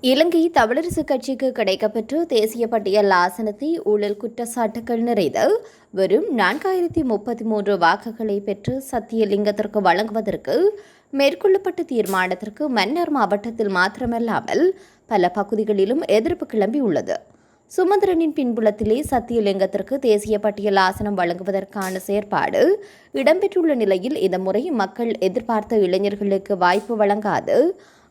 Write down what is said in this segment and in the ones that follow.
இலங்கை தமிழரசு கட்சிக்கு கிடைக்கப்பெற்ற தேசிய பட்டியல் ஆசனத்தை ஊழல் குற்றச்சாட்டுகள் நிறைந்த வெறும் 4033 வாக்குகளை பெற்று சத்தியலிங்கத்திற்கு வழங்குவதற்கு மேற்கொள்ளப்பட்ட தீர்மானத்திற்கு மன்னார் மாவட்டத்தில் மாத்திரமல்லாமல் பல பகுதிகளிலும் எதிர்ப்பு கிளம்பியுள்ளது. சுமந்திரனின் பின்புலத்திலே சத்தியலிங்கத்திற்கு தேசிய பட்டியல் ஆசனம் வழங்குவதற்கான செயற்பாடு இடம்பெற்றுள்ள நிலையில் இந்த முறை மக்கள் எதிர்பார்த்த இளைஞர்களுக்கு வாய்ப்பு வழங்காது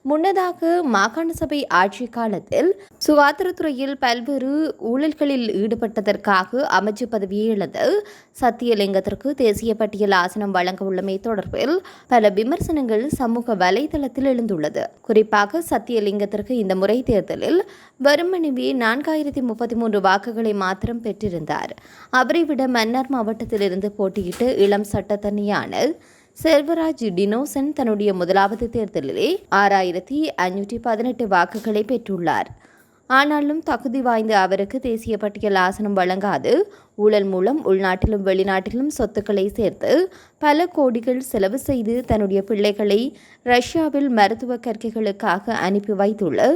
முன்னதாக மாகாண சபை ஆட்சி காலத்தில் சுகாதாரத்துறையில் பல்வேறு ஊழல்களில் ஈடுபட்டதற்காக அமைச்சு பதவியை இழந்த சத்தியலிங்கத்திற்கு தேசிய பட்டியல் ஆசனம் வழங்க உள்ளமை தொடர்பில் பல விமர்சனங்கள் சமூக வலைதளத்தில் எழுந்துள்ளது. குறிப்பாக சத்தியலிங்கத்திற்கு இந்த முறை தேர்தலில் வெறுமனவே 4033 வாக்குகளை மாத்திரம் பெற்றிருந்தார். அவரை விட மன்னார் மாவட்டத்திலிருந்து போட்டியிட்டு இளம் சட்டத்தரணியான செல்வராஜ் டினோசன் தன்னுடைய முதலாவது தேர்தலிலே 6518 வாக்குகளை பெற்றுள்ளார். ஆனாலும் தகுதி வாய்ந்த அவருக்கு தேசிய பட்டியல் ஆசனம் வழங்காது ஊழல் மூலம் உள்நாட்டிலும் வெளிநாட்டிலும் சொத்துக்களை சேர்த்து பல கோடிகள் செலவு செய்து தன்னுடைய பிள்ளைகளை ரஷ்யாவில் மருத்துவ கற்கைகளுக்காக அனுப்பி வைத்துள்ள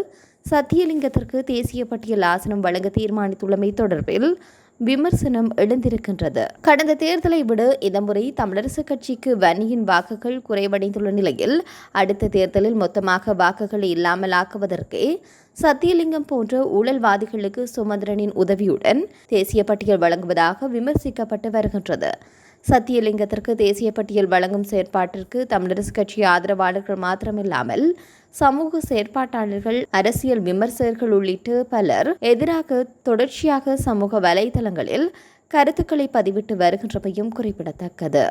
சத்தியலிங்கத்திற்கு தேசிய பட்டியல் ஆசனம் வழங்க தீர்மானித்துள்ளமை தொடர்பில் விமர்சனம் எழுந்திருக்கின்றது. கடந்த தேர்தலை விட இந்த முறை தமிழரசு கட்சிக்கு வன்னியின் வாக்குகள் குறைவடைந்துள்ள நிலையில் அடுத்த தேர்தலில் மொத்தமாக வாக்குகளை இல்லாமல் ஆக்குவதற்கே சத்தியலிங்கம் போன்ற ஊழல்வாதிகளுக்கு சுமந்திரனின் உதவியுடன் தேசிய பட்டியல் வழங்குவதாக விமர்சிக்கப்பட்டு வருகின்றது. சத்தியலிங்கத்திற்கு தேசிய பட்டியல் வழங்கும் செயற்பாட்டிற்கு தமிழரசு கட்சி ஆதரவாளர்கள் மாத்திரமில்லாமல் சமூக செயற்பாட்டாளர்கள், அரசியல் விமர்சகர்கள் உள்ளிட்ட பலர் எதிராக தொடர்ச்சியாக சமூக வலைதளங்களில் கருத்துக்களை பதிவிட்டு வருகின்றமையும் குறிப்பிடத்தக்கது.